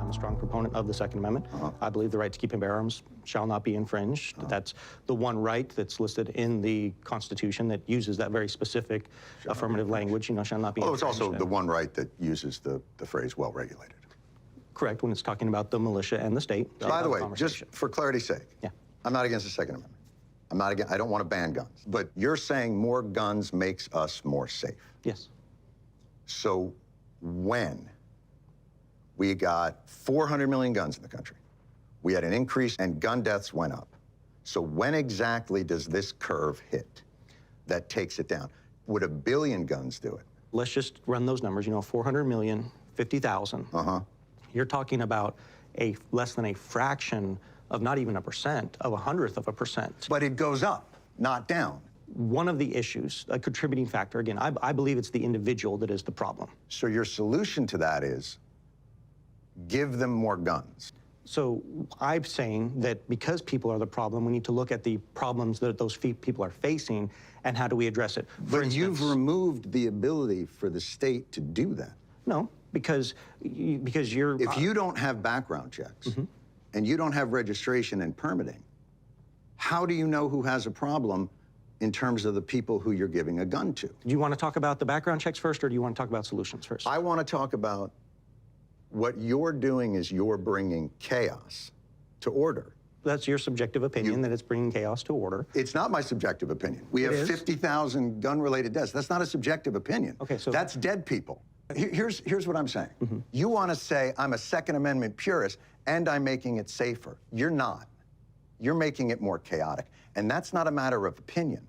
I'm a strong proponent of the Second Amendment. I believe the right to keep and bear arms shall not be infringed. That's the one right that's listed in the Constitution that uses that very specific affirmative language, shall not be infringed. It's also the one right that uses the phrase well-regulated. Correct, when it's talking about the militia and the state. By the way, just for clarity's sake, I'm not against the Second Amendment. I don't want to ban guns. But you're saying more guns makes us more safe. Yes. So when we got 400 million guns in the country, we had an increase and gun deaths went up. So when exactly does this curve hit that takes it down? Would 1 billion guns do it? Let's just run those numbers, 400 million, 50,000. You're talking about less than a fraction of not even 1%, of 1/100%. But it goes up, not down. One of the issues, a contributing factor, again, I believe it's the individual that is the problem. So your solution to that is give them more guns. So I'm saying that because people are the problem, we need to look at the problems that those people are facing and how do we address it. But you've removed the ability for the state to do that. No, because you're... If you don't have background checks and you don't have registration and permitting, how do you know who has a problem in terms of the people who you're giving a gun to? Do you want to talk about the background checks first, or do you want to talk about solutions first? I want to talk about what you're doing is you're bringing chaos to order. That's your subjective opinion, that it's bringing chaos to order. It's not my subjective opinion. We have 50,000 gun-related deaths. That's not a subjective opinion. Okay, so... That's dead people. Here's what I'm saying. You want to say I'm a Second Amendment purist and I'm making it safer. You're not. You're making it more chaotic. And that's not a matter of opinion.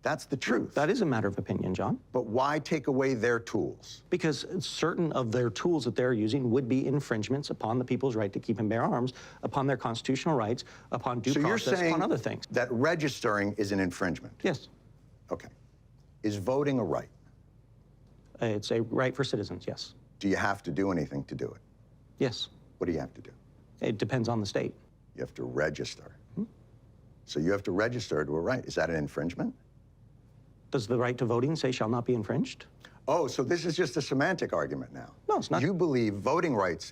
That's the truth. That is a matter of opinion, John. But why take away their tools? Because certain of their tools that they're using would be infringements upon the people's right to keep and bear arms, upon their constitutional rights, upon due process, upon other things. That registering is an infringement? Yes. Okay. Is voting a right? It's a right for citizens, yes. Do you have to do anything to do it? Yes. What do you have to do? It depends on the state. You have to register. So you have to register to a right. Is that an infringement? Does the right to voting say shall not be infringed? Oh, so this is just a semantic argument now. No, it's not. You believe voting rights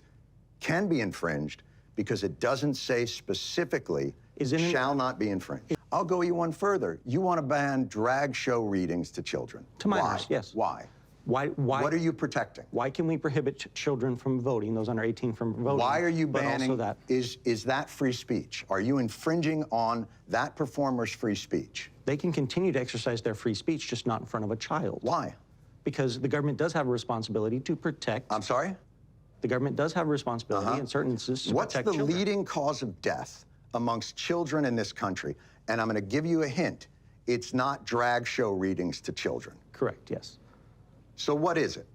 can be infringed because it doesn't say specifically shall not be infringed. I'll go you one further. You want to ban drag show readings to children. To minors, yes. Why? Why? What are you protecting? Why can we prohibit children from voting, those under 18 from voting? Why are you banning? Also that? Is that free speech? Are you infringing on that performer's free speech? They can continue to exercise their free speech, just not in front of a child. Why? Because the government does have a responsibility to protect. I'm sorry? The government does have a responsibility in certain instances to protect children. What's the leading cause of death amongst children in this country? And I'm going to give you a hint. It's not drag show readings to children. Correct, yes. So what is it?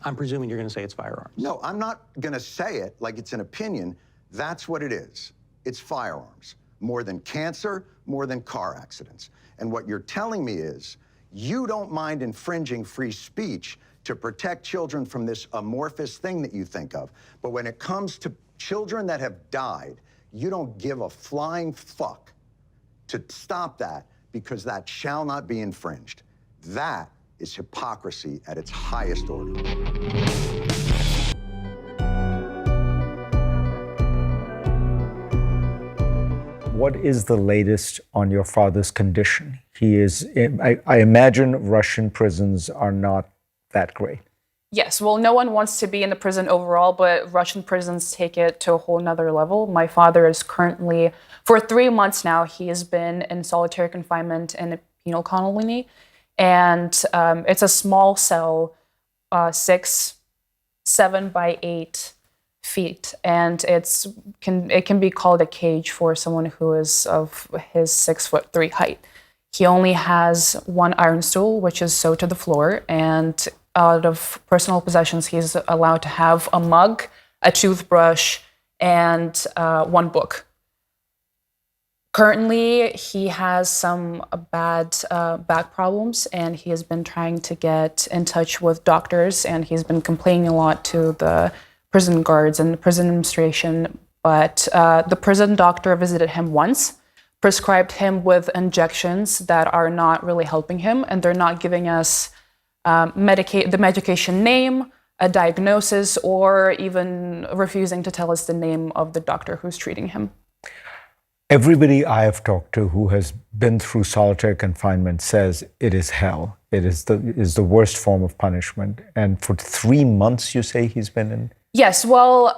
I'm presuming you're going to say it's firearms. No, I'm not going to say it like it's an opinion. That's what it is. It's firearms. More than cancer, more than car accidents. And what you're telling me is you don't mind infringing free speech to protect children from this amorphous thing that you think of. But when it comes to children that have died, you don't give a flying fuck to stop that because that shall not be infringed. That is hypocrisy at its highest order. What is the latest on your father's condition? He is, I imagine Russian prisons are not that great. Yes, well, no one wants to be in the prison overall, but Russian prisons take it to a whole nother level. My father is currently, for 3 months now, he has been in solitary confinement in a penal colony. And it's a small cell, 7 by 8 feet, and it can be called a cage for someone who is of his 6'3" height. He only has one iron stool, which is sewed to the floor, and out of personal possessions, he's allowed to have a mug, a toothbrush, and one book. Currently, he has some bad back problems, and he has been trying to get in touch with doctors, and he's been complaining a lot to the prison guards and the prison administration. But the prison doctor visited him once, prescribed him with injections that are not really helping him, and they're not giving us the medication name, a diagnosis or even refusing to tell us the name of the doctor who's treating him. Everybody I have talked to who has been through solitary confinement says it is hell. It is the worst form of punishment. And for 3 months, you say he's been in? Yes, well,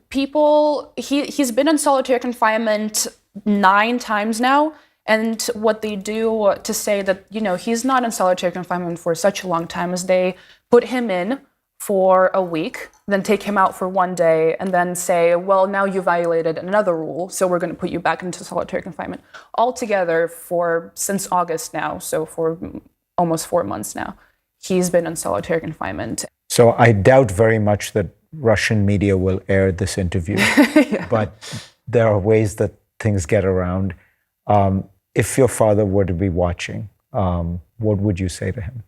he's been in solitary confinement 9 times now. And what they do to say that, he's not in solitary confinement for such a long time is they put him in for a week, then take him out for 1 day, and then say, well, now you violated another rule, so we're going to put you back into solitary confinement. Altogether, since August now, so for almost 4 months now, he's been in solitary confinement. So I doubt very much that Russian media will air this interview, yeah. But there are ways that things get around. If your father were to be watching, what would you say to him?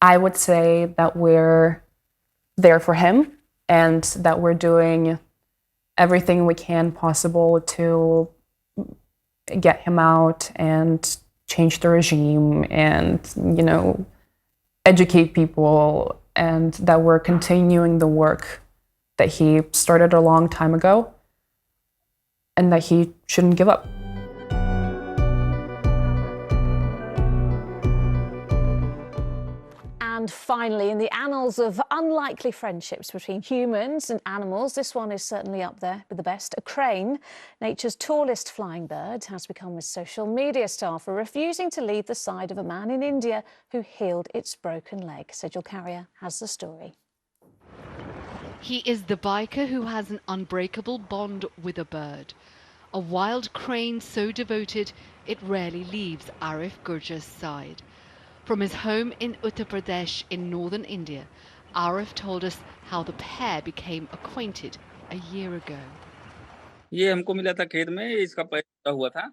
I would say that we're there for him and that we're doing everything we can possible to get him out and change the regime and, educate people, and that we're continuing the work that he started a long time ago and that he shouldn't give up. And finally, in the annals of unlikely friendships between humans and animals, this one is certainly up there with the best. A crane, nature's tallest flying bird, has become a social media star for refusing to leave the side of a man in India who healed its broken leg. Sejal Carrier has the story. He is the biker who has an unbreakable bond with a bird. A wild crane so devoted, it rarely leaves Arif Gurjar's side. From his home in Uttar Pradesh in northern India, Arif told us how the pair became acquainted a year ago. ये हमको मिला था खेत में, इसका पैदा हुआ था,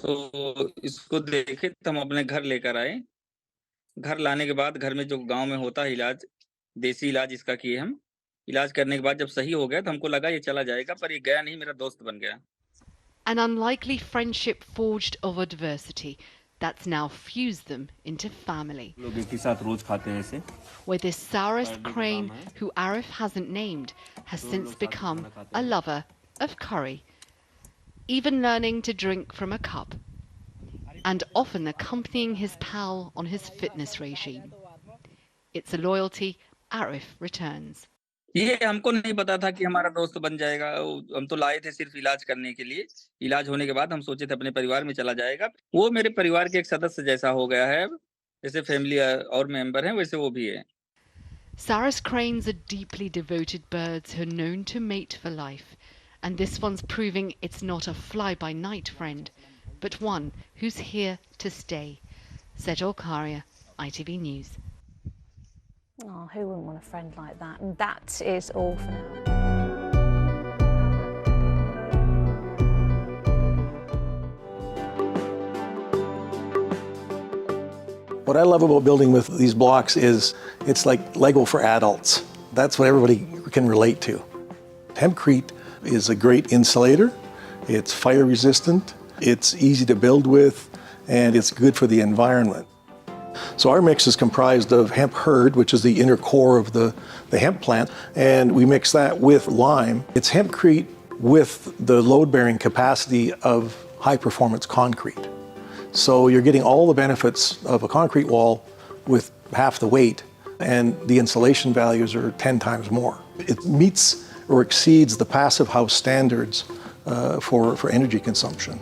तो इसको देखे तो हम अपने घर लेकर आए। घर लाने के बाद घर में जो गांव में होता है इलाज, देसी इलाज इसका किए हम। इलाज करने के बाद जब सही हो गया तो हमको लगा ये चला जाएगा, पर ये गया नहीं, मेरा दोस्त बन गया। An unlikely friendship forged over adversity that's now fused them into family. Where this Saurus crane, who Arif hasn't named, has since become a lover of curry, even learning to drink from a cup, and often accompanying his pal on his fitness regime. It's a loyalty Arif returns. ये हमको नहीं पता था कि हमारा दोस्त बन जाएगा। हम तो लाए थे सिर्फ इलाज करने के लिए। इलाज होने के बाद हम सोचे थे अपने परिवार में चला जाएगा। वो मेरे परिवार के एक सदस्य जैसा हो गया है। जैसे फैमिली और मेंबर हैं वैसे वो भी है। Saurus cranes are deeply devoted birds who are known to mate for life, and this one's proving it's not a fly-by-night friend, but one who's here to stay. Sejal Carrier, ITV News. Oh, who wouldn't want a friend like that? And that is all for now. What I love about building with these blocks is it's like Lego for adults. That's what everybody can relate to. Hemp Crete is a great insulator. It's fire resistant, it's easy to build with, and it's good for the environment. So our mix is comprised of hemp hurd, which is the inner core of the hemp plant, and we mix that with lime. It's hemp crete with the load-bearing capacity of high-performance concrete. So you're getting all the benefits of a concrete wall with half the weight, and the insulation values are 10 times more. It meets or exceeds the passive house standards for energy consumption.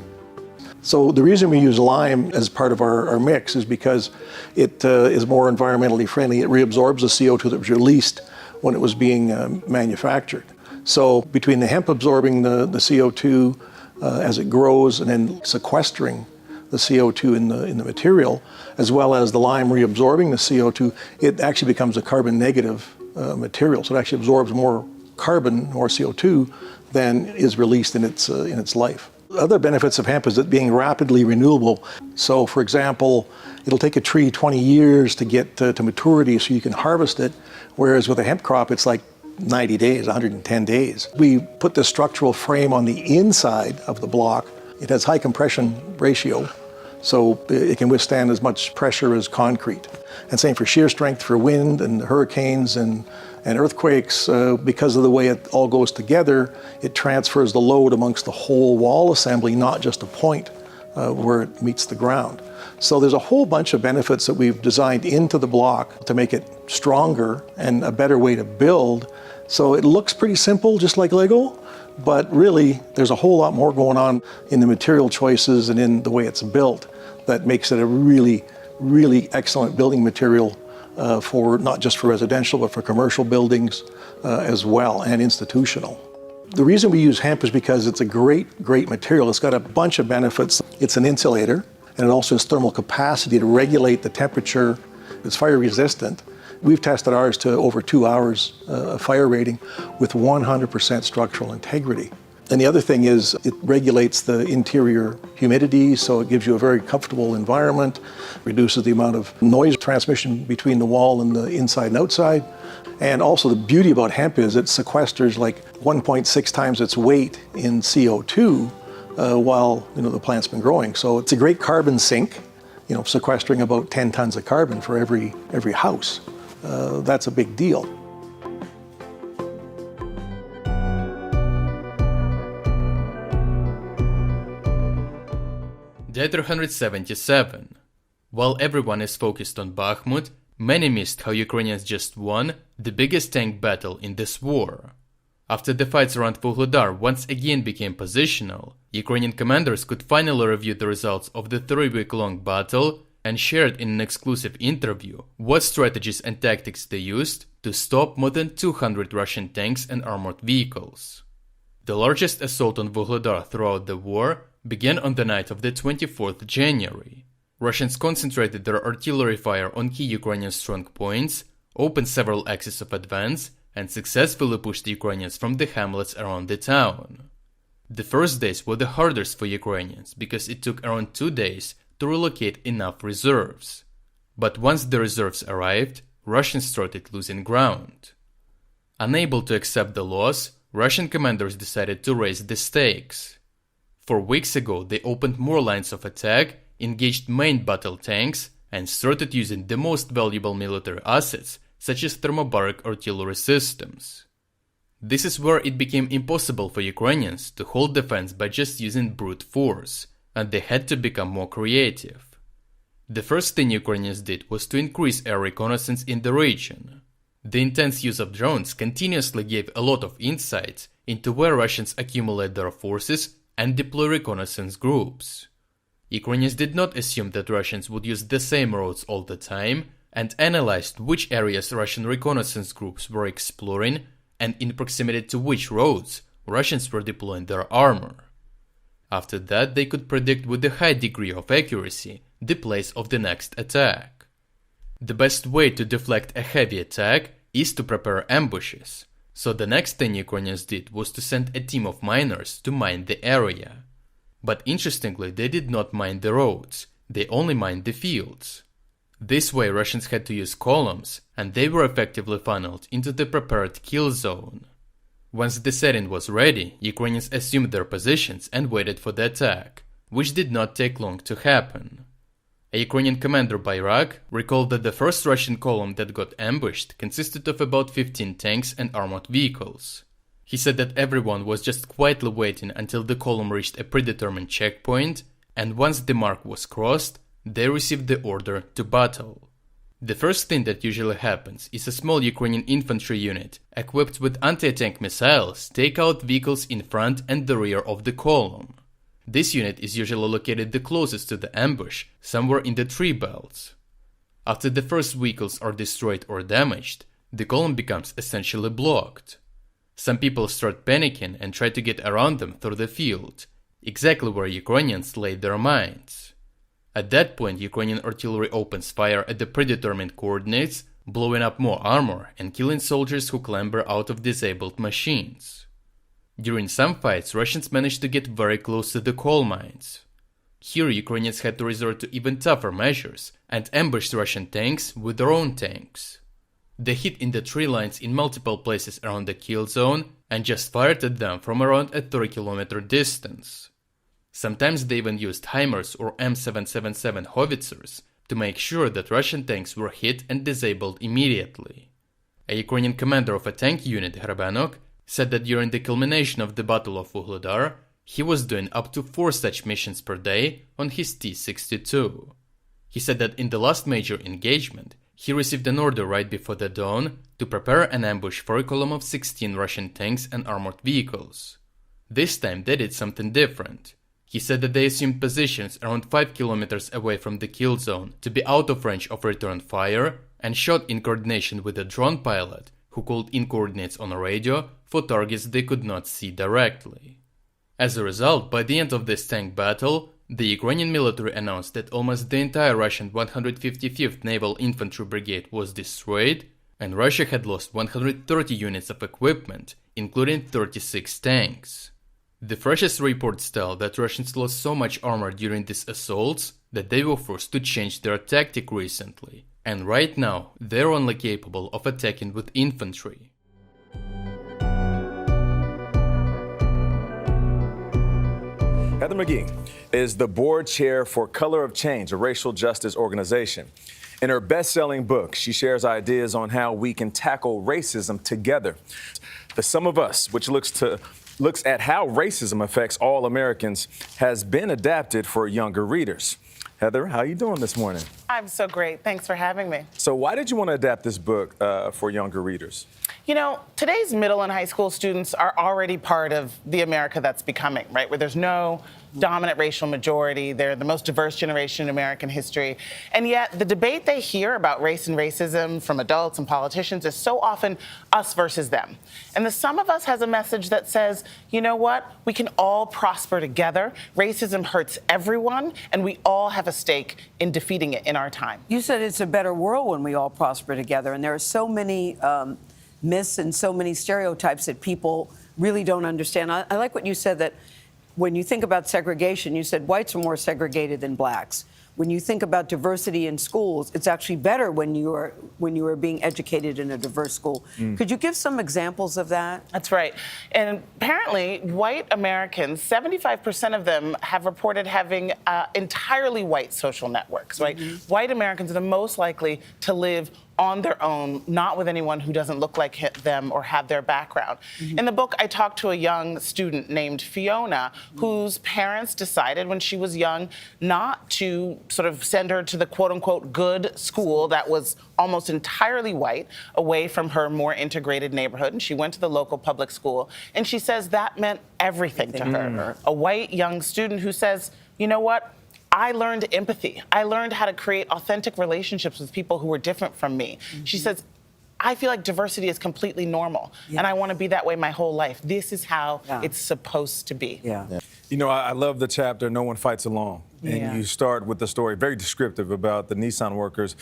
So the reason we use lime as part of our mix is because it is more environmentally friendly. It reabsorbs the CO2 that was released when it was being manufactured. So between the hemp absorbing the CO2 as it grows and then sequestering the CO2 in the material, as well as the lime reabsorbing the CO2, it actually becomes a carbon negative material. So it actually absorbs more carbon or CO2 than is released in its life. Other benefits of hemp is it being rapidly renewable. So for example, it'll take a tree 20 years to get to maturity so you can harvest it, whereas with a hemp crop it's like 90 days, 110 days. We put the structural frame on the inside of the block. It has high compression ratio, so it can withstand as much pressure as concrete. And same for shear strength for wind and hurricanes and earthquakes. Because of the way it all goes together, it transfers the load amongst the whole wall assembly, not just a point where it meets the ground. So there's a whole bunch of benefits that we've designed into the block to make it stronger and a better way to build. So it looks pretty simple, just like Lego, but really there's a whole lot more going on in the material choices and in the way it's built that makes it a really, really excellent building material for not just for residential, but for commercial buildings as well, and institutional. The reason we use hemp is because it's a great, great material. It's got a bunch of benefits. It's an insulator, and it also has thermal capacity to regulate the temperature. It's fire resistant. We've tested ours to over 2 hours fire rating with 100% structural integrity. And the other thing is it regulates the interior humidity, so it gives you a very comfortable environment, reduces the amount of noise transmission between the wall and the inside and outside. And also the beauty about hemp is it sequesters like 1.6 times its weight in CO2 while the plant's been growing. So it's a great carbon sink, sequestering about 10 tons of carbon for every house. That's a big deal. Day 377. While everyone is focused on Bakhmut, many missed how Ukrainians just won the biggest tank battle in this war. After the fights around Vuhledar once again became positional, Ukrainian commanders could finally review the results of the 3-week-long battle and shared in an exclusive interview what strategies and tactics they used to stop more than 200 Russian tanks and armored vehicles. The largest assault on Vuhledar throughout the war began on the night of the 24th January. Russians concentrated their artillery fire on key Ukrainian strong points, opened several axes of advance, and successfully pushed the Ukrainians from the hamlets around the town. The first days were the hardest for Ukrainians because it took around 2 days to relocate enough reserves. But once the reserves arrived, Russians started losing ground. Unable to accept the loss, Russian commanders decided to raise the stakes. 4 weeks ago, they opened more lines of attack, engaged main battle tanks, and started using the most valuable military assets, such as thermobaric artillery systems. This is where it became impossible for Ukrainians to hold defense by just using brute force, and they had to become more creative. The first thing Ukrainians did was to increase air reconnaissance in the region. The intense use of drones continuously gave a lot of insights into where Russians accumulate their forces and deploy reconnaissance groups. Ukrainians did not assume that Russians would use the same roads all the time, and analyzed which areas Russian reconnaissance groups were exploring and in proximity to which roads Russians were deploying their armor. After that, they could predict with a high degree of accuracy the place of the next attack. The best way to deflect a heavy attack is to prepare ambushes, so the next thing Ukrainians did was to send a team of miners to mine the area. But interestingly, they did not mine the roads, they only mined the fields. This way Russians had to use columns, and they were effectively funneled into the prepared kill zone. Once the setting was ready, Ukrainians assumed their positions and waited for the attack, which did not take long to happen. A Ukrainian commander Bayrak recalled that the first Russian column that got ambushed consisted of about 15 tanks and armored vehicles. He said that everyone was just quietly waiting until the column reached a predetermined checkpoint, and once the mark was crossed, they received the order to battle. The first thing that usually happens is a small Ukrainian infantry unit, equipped with anti-tank missiles, take out vehicles in front and the rear of the column. This unit is usually located the closest to the ambush, somewhere in the tree belts. After the first vehicles are destroyed or damaged, the column becomes essentially blocked. Some people start panicking and try to get around them through the field, exactly where Ukrainians laid their mines. At that point, Ukrainian artillery opens fire at the predetermined coordinates, blowing up more armor and killing soldiers who clamber out of disabled machines. During some fights, Russians managed to get very close to the coal mines. Here, Ukrainians had to resort to even tougher measures and ambushed Russian tanks with their own tanks. They hid in the tree lines in multiple places around the kill zone and just fired at them from around a 30-kilometer distance. Sometimes they even used HIMARS or M777 howitzers to make sure that Russian tanks were hit and disabled immediately. A Ukrainian commander of a tank unit, Hrabanok, said that during the culmination of the Battle of Vuhledar, he was doing up to 4 such missions per day on his T-62. He said that in the last major engagement, he received an order right before the dawn to prepare an ambush for a column of 16 Russian tanks and armored vehicles. This time they did something different. He said that they assumed positions around 5 kilometers away from the kill zone to be out of range of return fire and shot in coordination with a drone pilot who called in coordinates on a radio for targets they could not see directly. As a result, by the end of this tank battle, the Ukrainian military announced that almost the entire Russian 155th Naval Infantry Brigade was destroyed, and Russia had lost 130 units of equipment, including 36 tanks. The freshest reports tell that Russians lost so much armor during these assaults that they were forced to change their tactic recently, and right now they're only capable of attacking with infantry. Heather McGee is the board chair for Color of Change, a racial justice organization. In her best-selling book, she shares ideas on how we can tackle racism together. The Sum of Us, which looks at how racism affects all Americans, has been adapted for younger readers. Heather, how are you doing this morning? I'm so great. Thanks for having me. So why did you want to adapt this book for younger readers? You know, today's middle and high school students are already part of the America that's becoming, right? Where there's no dominant racial majority. They're the most diverse generation in American history. And yet the debate they hear about race and racism from adults and politicians is so often us versus them. And the Sum of Us has a message that says, you know what? We can all prosper together. Racism hurts everyone, and we all have a stake in defeating it in our time. You said it's a better world when we all prosper together, and there are so many myths and so many stereotypes that people really don't understand. I like what you said, that when you think about segregation, you said whites are more segregated than blacks. When you think about diversity in schools, it's actually better when you are being educated in a diverse school. Could you give some examples of that? That's right. And apparently, white Americans, 75% of them have reported having entirely white social networks, right? White Americans are the most likely to live on their own, not with anyone who doesn't look like them or have their background. In the book, I talked to a young student named Fiona, whose parents decided when she was young not to sort of send her to the quote-unquote good school that was almost entirely white, away from her more integrated neighborhood. And she went to the local public school. And she says that meant everything to her. A white young student who says, you know what? I learned empathy. I learned how to create authentic relationships with people who were different from me. She says, I feel like diversity is completely normal, and I want to be that way my whole life. This is how it's supposed to be. You know, I love the chapter, No One Fights Alone. And you start with the story, very descriptive, about the Nissan workers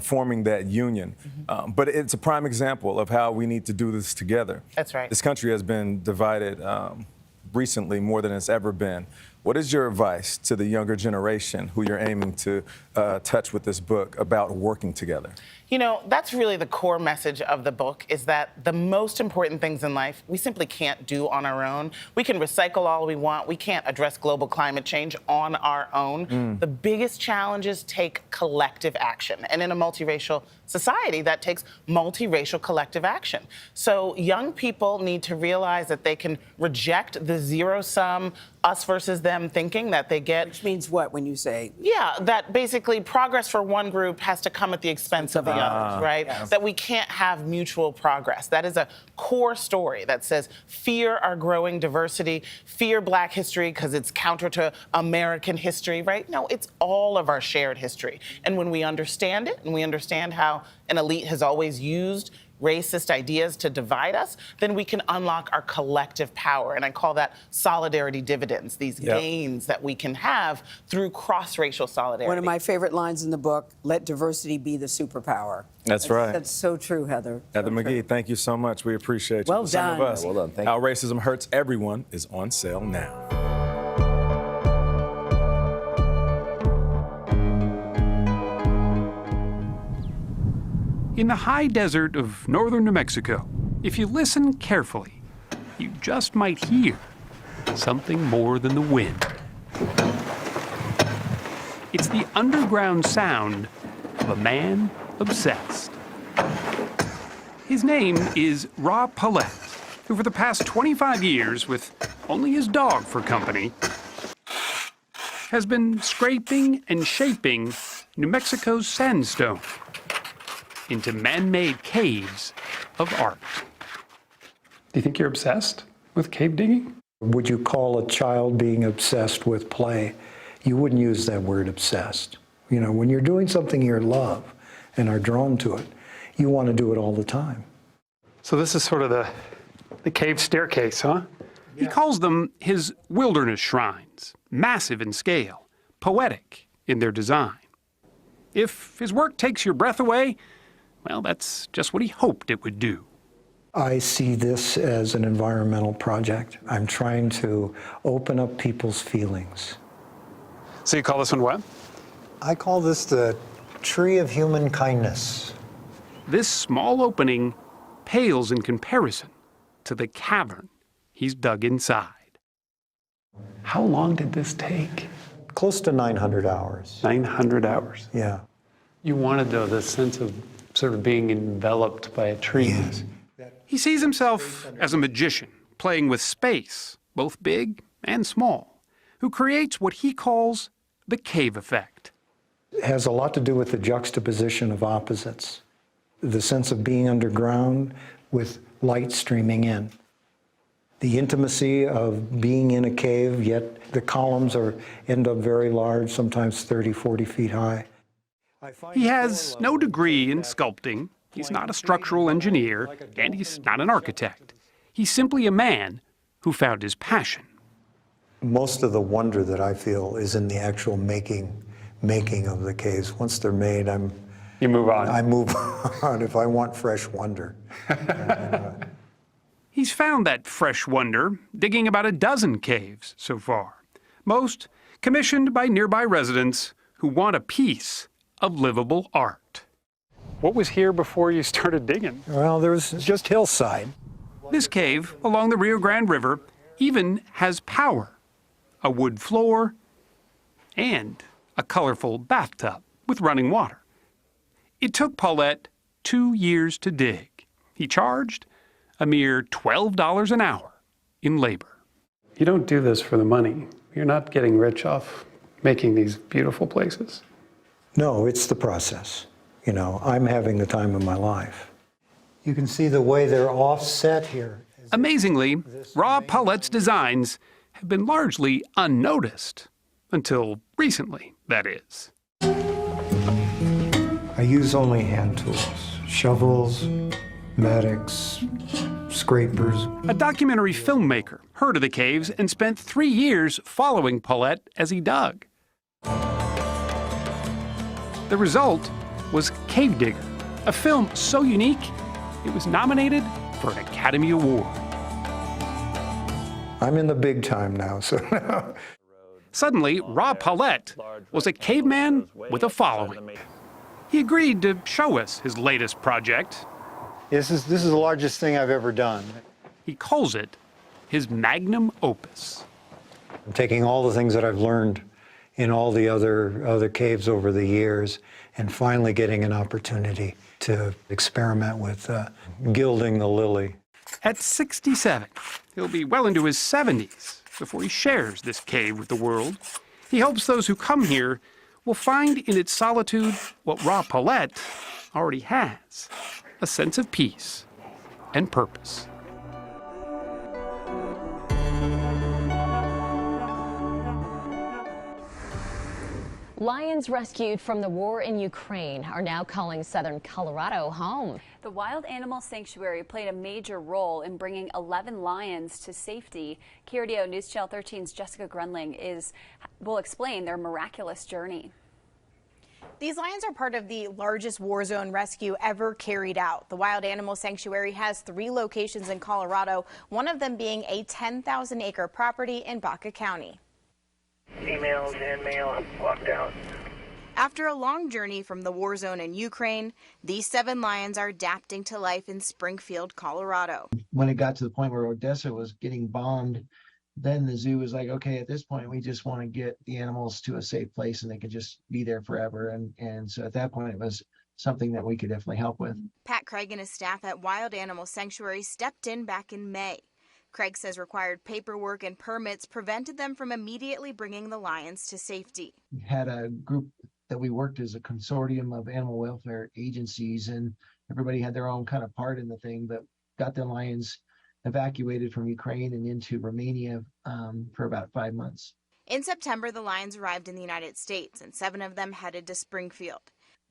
forming that union. But it's a prime example of how we need to do this together. That's right. This country has been divided recently more than it's ever been. What is your advice to the younger generation who you're aiming to touch with this book about working together? You know, that's really the core message of the book, is that the most important things in life we simply can't do on our own. We can recycle all we want. We can't address global climate change on our own. The biggest challenges take collective action. And in a multiracial society, that takes multiracial collective action. So young people need to realize that they can reject the zero-sum us versus them thinking that they get. Which means what when you say? Yeah, that basically progress for one group has to come at the expense of the others, right? That we can't have mutual progress. That is a core story that says fear our growing diversity, fear Black history because it's counter to American history, right? No, it's all of our shared history. And when we understand it, and we understand how an elite has always used racist ideas to divide us, then we can unlock our collective power. And I call that solidarity dividends, these gains that we can have through cross-racial solidarity. One of my favorite lines in the book, let diversity be the superpower. That's right. That's so true, Heather. Heather McGee, thank you so much. We appreciate you. Well Some done. of us. Well done. How Racism Hurts Everyone is on sale now. In the high desert of northern New Mexico, if you listen carefully, you just might hear something more than the wind. It's the underground sound of a man obsessed. His name is Rob Paulette, who for the past 25 years, with only his dog for company, has been scraping and shaping New Mexico's sandstone into man-made caves of art. Do you think you're obsessed with cave digging? Would you call a child being obsessed with play? You wouldn't use that word obsessed. You know, when you're doing something you love and are drawn to it, you want to do it all the time. So this is sort of the cave staircase, huh? Yeah. He calls them his wilderness shrines, massive in scale, poetic in their design. If his work takes your breath away, well, that's just what he hoped it would do. I see this as an environmental project. I'm trying to open up people's feelings. So you call this one what? I call this the tree of human kindness. This small opening pales in comparison to the cavern he's dug inside. How long did this take? Close to 900 hours. 900 hours? Yeah. You wanted, though, the sense of sort of being enveloped by a tree. Yes. He sees himself as a magician, playing with space, both big and small, who creates what he calls the cave effect. It has a lot to do with the juxtaposition of opposites, the sense of being underground with light streaming in. The intimacy of being in a cave, yet the columns end up very large, sometimes 30, 40 feet high. He has no degree in sculpting, he's not a structural engineer, and he's not an architect. He's simply a man who found his passion. Most of the wonder that I feel is in the actual making of the caves. Once they're made, you move on. I move on if I want fresh wonder. He's found that fresh wonder digging about a dozen caves so far, most commissioned by nearby residents who want a piece of livable art. What was here before you started digging? Well, there was just hillside. This cave along the Rio Grande River even has power, a wood floor, and a colorful bathtub with running water. It took Paulette 2 years to dig. He charged a mere $12 an hour in labor. You don't do this for the money. You're not getting rich off making these beautiful places. No, it's the process. You know, I'm having the time of my life. You can see the way they're offset here. Amazingly, Rob Paulette's designs have been largely unnoticed. Until recently, that is. I use only hand tools, shovels, mattocks, scrapers. A documentary filmmaker heard of the caves and spent 3 years following Paulette as he dug. The result was Cave Digger, a film so unique it was nominated for an Academy Award. I'm in the big time now, so now. Suddenly, Rob Paulette was a caveman with a following. He agreed to show us his latest project. This is the largest thing I've ever done. He calls it his magnum opus. I'm taking all the things that I've learned in all the other caves over the years and finally getting an opportunity to experiment with gilding the lily. At 67, he'll be well into his 70s before he shares this cave with the world. He hopes those who come here will find in its solitude what Rob Paulette already has, a sense of peace and purpose. Lions rescued from the war in Ukraine are now calling southern Colorado home. The Wild Animal Sanctuary played a major role in bringing 11 lions to safety. KRDO News Channel 13's Jessica Grunling will explain their miraculous journey. These lions are part of the largest war zone rescue ever carried out. The Wild Animal Sanctuary has 3 locations in Colorado, one of them being a 10,000-acre property in Baca County. Females and male walk down. After a long journey from the war zone in Ukraine, these 7 lions are adapting to life in Springfield, Colorado. When it got to the point where Odessa was getting bombed, then the zoo was like, okay, at this point, we just want to get the animals to a safe place and they could just be there forever. And so at that point, it was something that we could definitely help with. Pat Craig and his staff at Wild Animal Sanctuary stepped in back in May. Craig says required paperwork and permits prevented them from immediately bringing the lions to safety. We had a group that we worked as a consortium of animal welfare agencies, and everybody had their own kind of part in the thing, but got the lions evacuated from Ukraine and into Romania for about 5 months. In September, the lions arrived in the United States, and 7 of them headed to Springfield.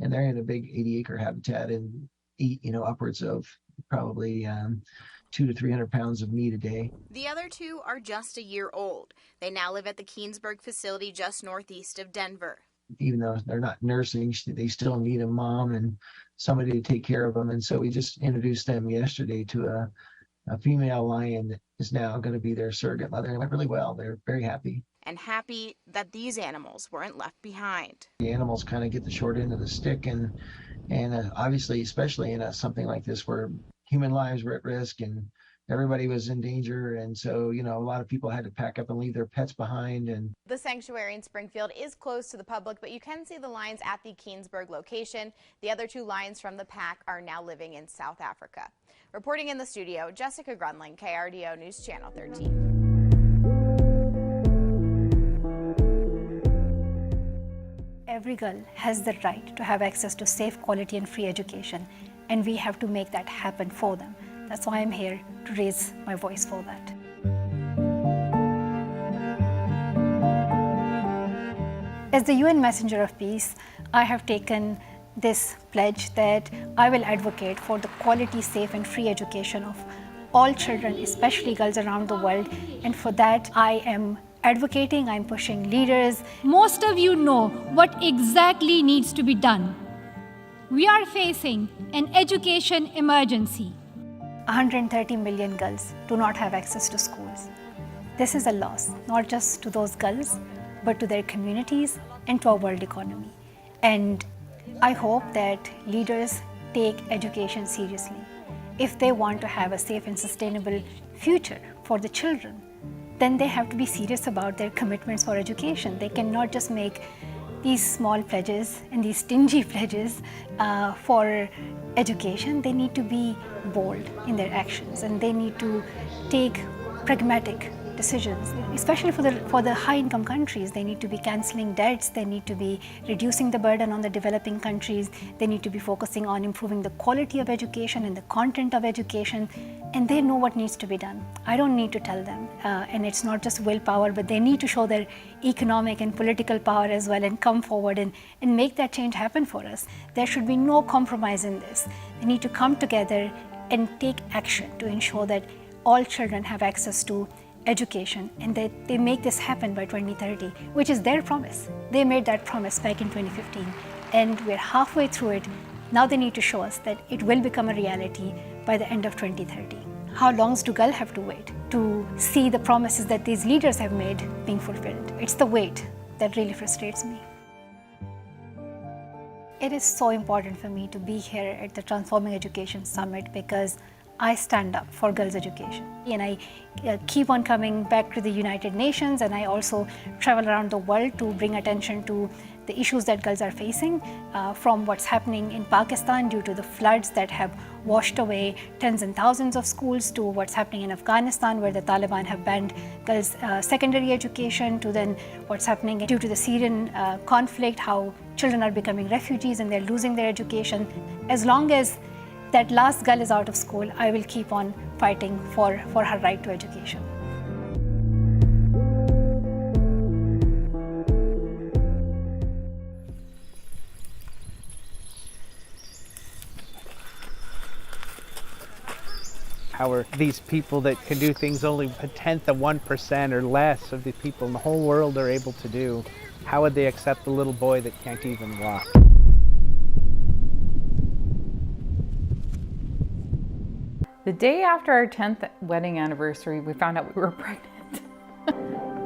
And they're in a big 80-acre habitat and eat, upwards of probably 200 to 300 pounds of meat a day. The other 2 are just a year old. They now live at the Keensburg facility just northeast of Denver. Even though they're not nursing, they still need a mom and somebody to take care of them. And so we just introduced them yesterday to a female lion that is now going to be their surrogate mother. It went really well. They're very happy. And happy that these animals weren't left behind. The animals kind of get the short end of the stick, and obviously, especially in something like this where human lives were at risk and everybody was in danger. And so, a lot of people had to pack up and leave their pets behind. And the sanctuary in Springfield is closed to the public, but you can see the lions at the Keensburg location. The other 2 lions from the pack are now living in South Africa. Reporting in the studio, Jessica Grunling, KRDO News Channel 13. Every girl has the right to have access to safe, quality and free education, and we have to make that happen for them. That's why I'm here, to raise my voice for that. As the UN Messenger of Peace, I have taken this pledge that I will advocate for the quality, safe and free education of all children, especially girls around the world. And for that, I am advocating, I'm pushing leaders. Most of you know what exactly needs to be done. We are facing an education emergency. 130 million girls do not have access to schools. This is a loss, not just to those girls, but to their communities and to our world economy. And I hope that leaders take education seriously. If they want to have a safe and sustainable future for the children, then they have to be serious about their commitments for education. They cannot just make these small pledges and these stingy pledges for education. They need to be bold in their actions, and they need to take pragmatic decisions, especially for the high-income countries. They need to be canceling debts, they need to be reducing the burden on the developing countries, they need to be focusing on improving the quality of education and the content of education, and they know what needs to be done. I don't need to tell them, and it's not just willpower, but they need to show their economic and political power as well and come forward and make that change happen for us. There should be no compromise in this. They need to come together and take action to ensure that all children have access to education, and that they make this happen by 2030, which is their promise. They made that promise back in 2015, and we're halfway through it. Now they need to show us that it will become a reality by the end of 2030. How long do girls have to wait to see the promises that these leaders have made being fulfilled? It's the wait that really frustrates me. It is so important for me to be here at the Transforming Education Summit because I stand up for girls' education. And I keep on coming back to the United Nations, and I also travel around the world to bring attention to the issues that girls are facing, from what's happening in Pakistan due to the floods that have washed away tens and thousands of schools, to what's happening in Afghanistan where the Taliban have banned girls' secondary education, to then what's happening due to the Syrian conflict, how children are becoming refugees and they're losing their education. As long as that last girl is out of school, I will keep on fighting for her right to education. How are these people that can do things only a tenth of 1% or less of the people in the whole world are able to do? How would they accept the little boy that can't even walk? The day after our 10th wedding anniversary, we found out we were pregnant.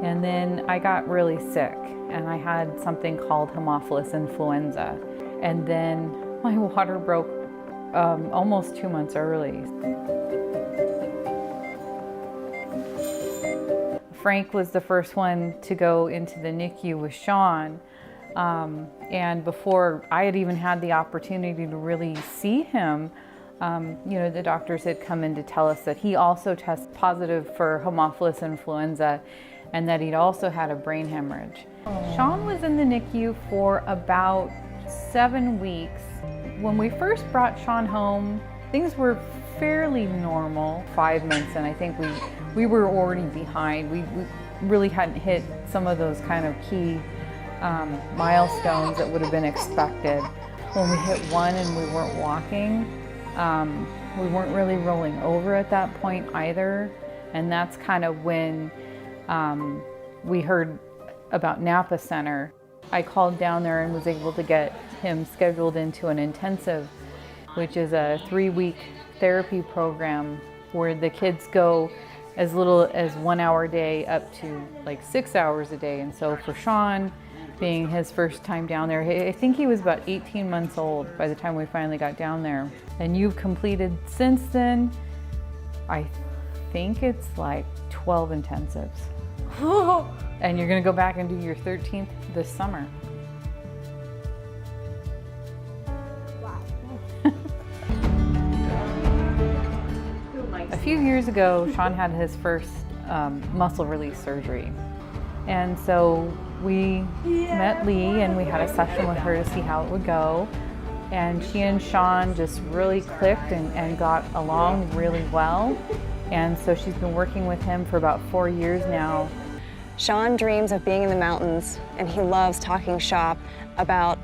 And then I got really sick, and I had something called Haemophilus influenza. And then my water broke almost 2 months early. Frank was the first one to go into the NICU with Sean. And before I had even had the opportunity to really see him, you know, the doctors had come in to tell us that he also tested positive for Haemophilus influenza and that he'd also had a brain hemorrhage. Sean was in the NICU for about 7 weeks. When we first brought Sean home, things were fairly normal. 5 months and I think we were already behind. We really hadn't hit some of those kind of key milestones that would have been expected. When we hit 1 and we weren't walking, we weren't really rolling over at that point either. And that's kind of when we heard about Napa Center. I called down there and was able to get him scheduled into an intensive, which is a 3-week therapy program where the kids go as little as 1 hour a day up to like 6 hours a day. And so for Sean, being his first time down there, I think he was about 18 months old by the time we finally got down there. And you've completed since then, I think it's like 12 intensives. And you're gonna go back and do your 13th this summer. A few years ago, Sean had his first muscle release surgery. And so we met Lee and we had a session with her to see how it would go. And she and Sean just really clicked and got along really well. And so she's been working with him for about 4 years now. Sean dreams of being in the mountains and he loves talking shop about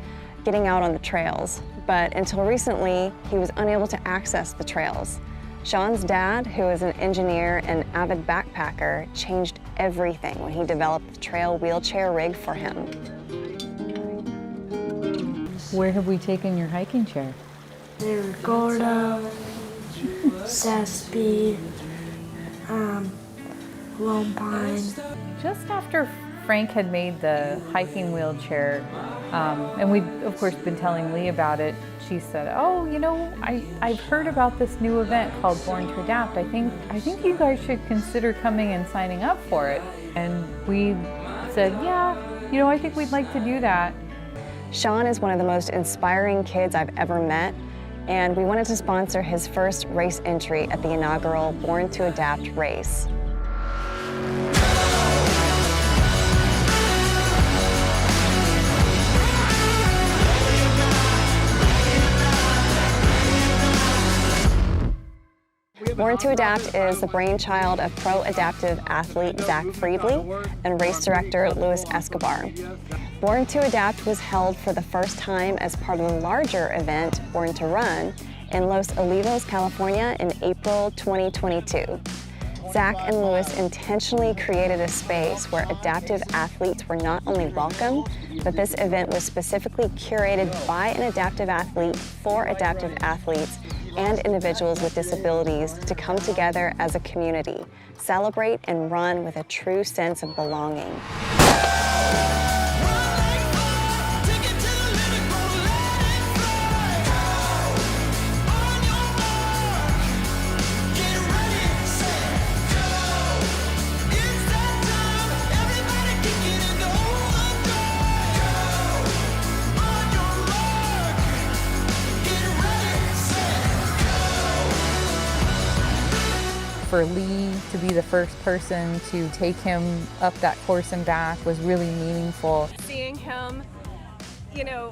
getting out on the trails. But until recently, he was unable to access the trails. Sean's dad, who is an engineer and avid backpacker, changed everything when he developed the trail wheelchair rig for him. Where have we taken your hiking chair? Gordo, Sespe, Lone Pine. Just after Frank had made the hiking wheelchair, and we'd of course been telling Lee about it, she said, "Oh, you know, I've heard about this new event called Born to Adapt. I think you guys should consider coming and signing up for it." And we said, "Yeah, you know, I think we'd like to do that." Sean is one of the most inspiring kids I've ever met, and we wanted to sponsor his first race entry at the inaugural Born to Adapt race. Born to Adapt is the brainchild of pro-adaptive athlete Zach Friedley and race director Luis Escobar. Born to Adapt was held for the first time as part of the larger event, Born to Run, in Los Olivos, California in April 2022. Zach and Luis intentionally created a space where adaptive athletes were not only welcome, but this event was specifically curated by an adaptive athlete for adaptive athletes and individuals with disabilities to come together as a community, celebrate and run with a true sense of belonging. For Lee to be the first person to take him up that course and back was really meaningful. Seeing him, you know,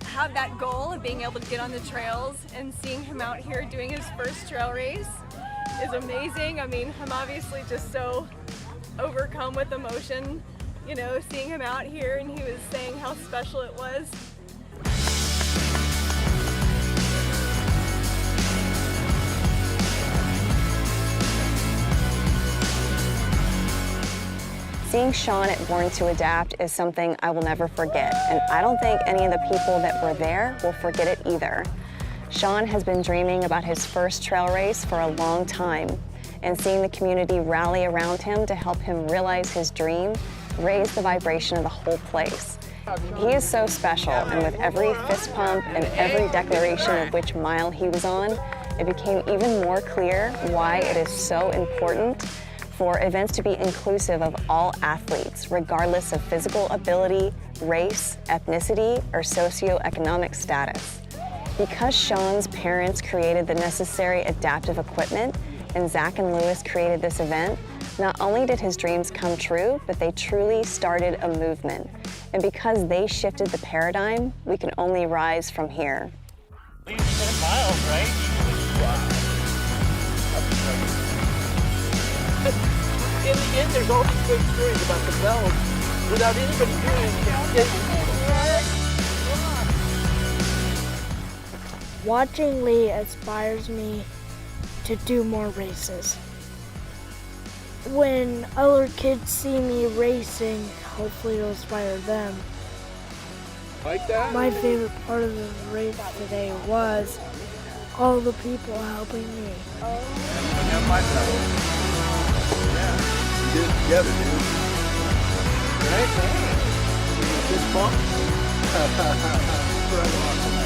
have that goal of being able to get on the trails and seeing him out here doing his first trail race is amazing. I mean, I'm obviously just so overcome with emotion, you know, seeing him out here, and he was saying how special it was. Seeing Sean at Born to Adapt is something I will never forget, and I don't think any of the people that were there will forget it either. Sean has been dreaming about his first trail race for a long time, and seeing the community rally around him to help him realize his dream raised the vibration of the whole place. He is so special, and with every fist pump and every declaration of which mile he was on, it became even more clear why it is so important for events to be inclusive of all athletes, regardless of physical ability, race, ethnicity, or socioeconomic status. Because Sean's parents created the necessary adaptive equipment and Zach and Lewis created this event, not only did his dreams come true, but they truly started a movement. And because they shifted the paradigm, we can only rise from here. 10 miles, right? In the end, there's all these great stories about the bells without anybody doing it. Watching Lee inspires me to do more races. When other kids see me racing, hopefully it'll inspire them. Like that? My favorite part of the race today was all the people helping me. We did it together, dude. Right? Fist bump. Right on.